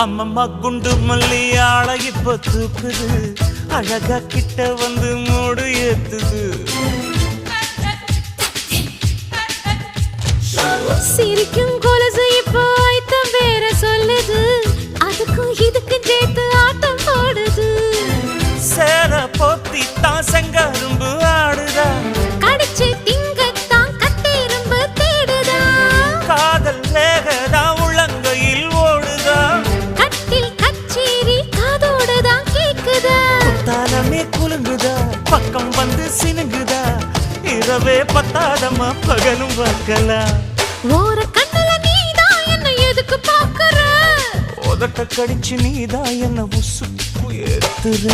அம்மம்மா குண்டு மல்லி ஆளை இப்ப தூக்குது அழகா கிட்ட வந்து மூடு ஏத்துது சிரிக்கும் கொலுசு இப்போ ஐத்தம் வேற சொல்லுது அதுக்கும் இதுக்கும் சேர்த்து ஆட்டம் போடுது சேர போத்தி தான் செங்கரும்பு ஆடுதா கடிச்சு திங்கத்தான் கட்டெரும்பு தேடுதா காதல் வேகதா உள்ளங்கையில் ஓடுதா கட்டில் கச்சேரி காதோடுதான் கேக்குதா தானமே குலுங்குதா பக்கம் வந்து சினுங்குதா இரவே பத்தாதமா பகலும் பார்க்கலாம் ஓர கண்ணுல நீதான் என்ன எதுக்கு பாக்குற உதட்ட கடிச்சு நீதான் என்ன உசுப்பு ஏத்துற